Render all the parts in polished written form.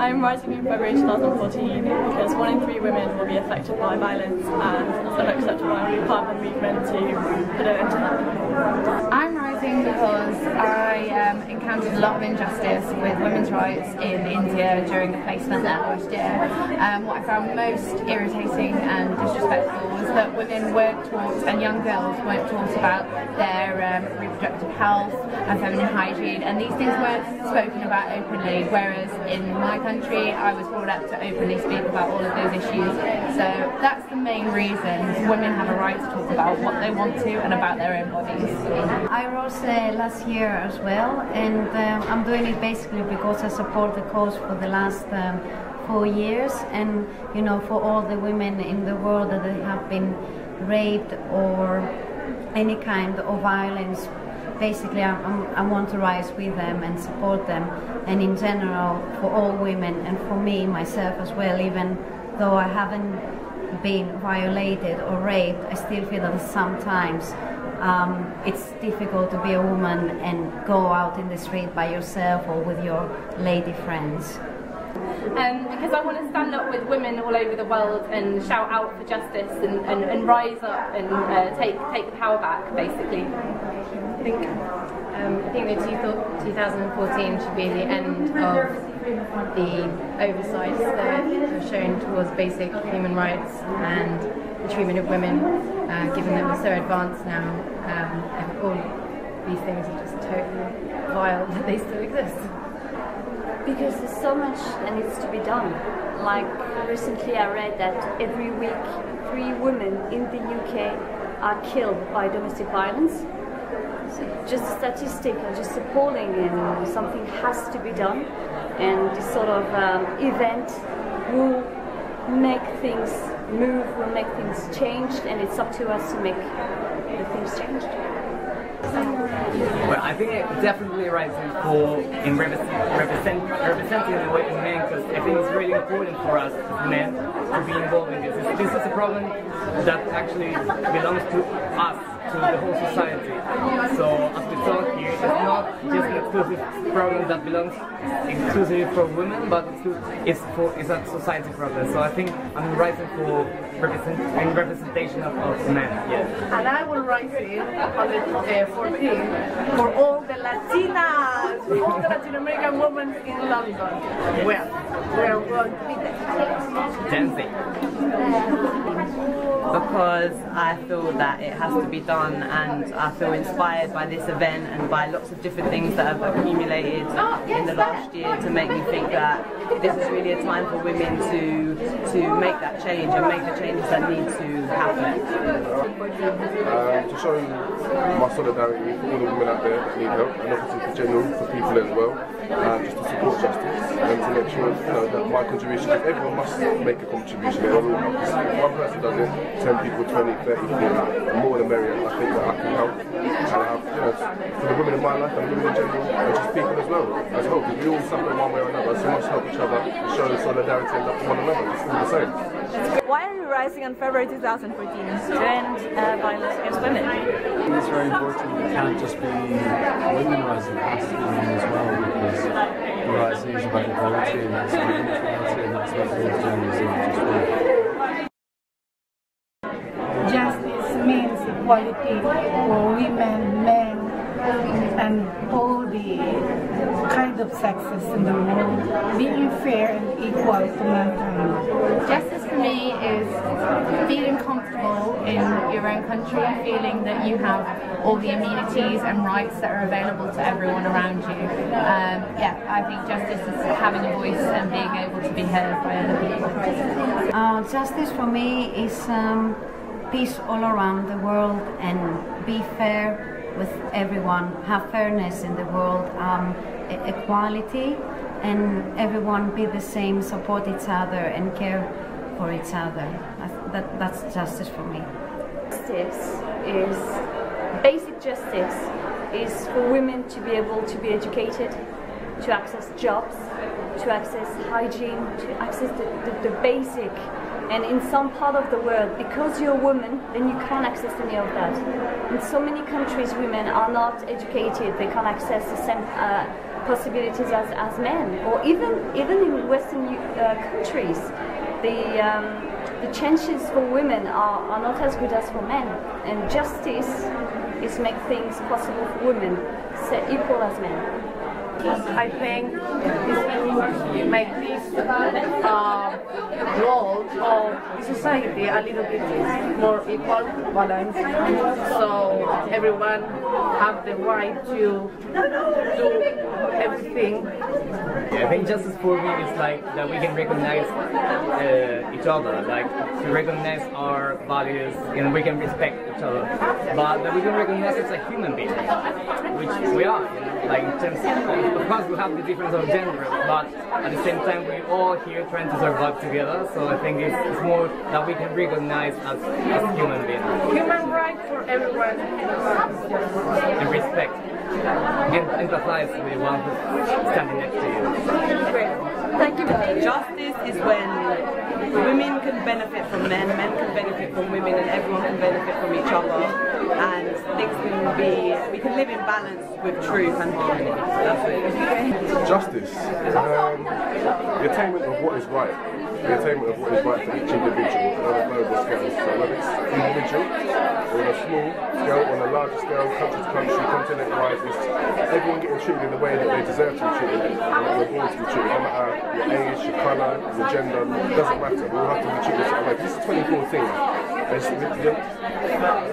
I'm rising in February 2014 because 1 in 3 women will be affected by violence, and it's unacceptable. I will be part of the movement to put an end to that. I'm rising because I encountered a lot of injustice with women's rights in India during the placement there last year. What I found most irritating and disrespectful was that women weren't taught, and young girls weren't taught about their reproductive health and feminine hygiene, and these things weren't spoken about openly, whereas in my country I was brought up to openly speak about all of those issues. So that's the main reason women have a right to talk about what they want to and about their own bodies. I rose last year as well, and I'm doing it basically because I support the cause for the last 4 years, and you know, for all the women in the world that have been raped or any kind of violence. Basically, I want to rise with them and support them, and in general for all women, and for me myself as well. Even though I haven't been violated or raped, I still feel that sometimes it's difficult to be a woman and go out in the street by yourself or with your lady friends. Because I want to stand up with women all over the world and shout out for justice and rise up and take the power back, basically. I think that 2014 should be the end of the oversights that are shown towards basic human rights and the treatment of women, given that we're so advanced now. All these things are just totally vile that they still exist. Because there's so much that needs to be done. Like recently I read that every week 3 women in the UK are killed by domestic violence. So just a statistic are just appalling, and something has to be done, and this sort of event will make things move, will make things change, and it's up to us to make the things change. Well, I think it definitely rises in representing the way of men, because I think it's really important for us as men to be involved in this. This is a problem that actually belongs to us, to the whole society. So as we talk here, it's not just an exclusive problem that belongs exclusively for women, but it's a society problem. So I think I'm rising for representation of men. Yes. And I will rise for all the Latinas, all the Latin American women in London. Well, we're going to be there. Dancing. Because I feel that it has to be done, and I feel inspired by this event and by lots of different things that have accumulated in the last year to make me think that this is really a time for women to make that change and make the changes that need to happen. To show my solidarity for all the women out there that need help, and obviously for general, for people as well, just to support justice and to make sure that my contribution, everyone must make a contribution. If one person does it, 10 people, 20, 30, 40, more the merrier. I think that I can help, and for the women in my life and women in general, and just people as well, because we all suffer one way or another, so we must help each other, show solidarity and love for one another. It's all the same. Why are you rising on February 2014? To end violence against women. It's very important. It can't just be women rising, it has to be men as well, because the rising is about equality, and that's about equality, and that's what we're doing, is not just women. Justice means equality for women, men, and all the kind of sexes in the world, being fair and equal to mankind. Justice for me is feeling comfortable in your own country, feeling that you have all the amenities and rights that are available to everyone around you. I think justice is having a voice and being able to be heard by other people. Justice for me is peace all around the world, and be fair with everyone, have fairness in the world, equality, and everyone be the same, support each other and care for each other. That's justice for me. Basic justice is for women to be able to be educated, to access jobs, to access hygiene, to access the basic. And in some part of the world, because you're a woman, then you can't access any of that. In so many countries, women are not educated, they can't access the same possibilities as men, or even in Western countries, the chances for women are not as good as for men, and justice is make things possible for women, say equal as men. I think this make this role of society a little bit more equal, balanced, so everyone have the right to do everything. Yeah, I think justice for me is like that we can recognize each other, like to recognize our values and we can respect each other, but that we can recognize as a human being, which we are, you know, like in terms of course we have the difference of gender, but at the same time we're all here trying to survive together, so I think it's more that we can recognize as human beings. Human rights for everyone. And respect. And empathize with one who's standing next to you. Great. Thank you. Justice is when women can benefit from men can benefit from women, and everyone can benefit from each other, and things can be, we can live in balance with truth and harmony. That's it. Justice. The attainment of what is right. The attainment of what is right for each individual on a global scale. So whether it's individual, or on a small scale, on a larger scale, country to country, continent-wise, everyone getting treated in the way that they deserve to be treated, and that they're born to be treated. No matter your age, your colour, your gender, it doesn't matter. We all have to be treated the same way. This is 2014.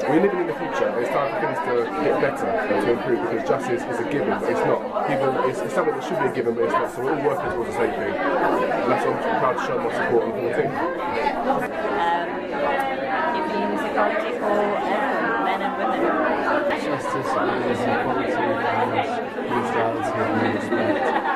We're living in the future. It's time for things to get better and to improve, because justice is a given, but it's not. It's something that should be a given, but it's not. So we're all working towards the same thing. And that's why I'm proud to show my support on the team. It means equality for men and women. Justice is equality and neutrality and respect.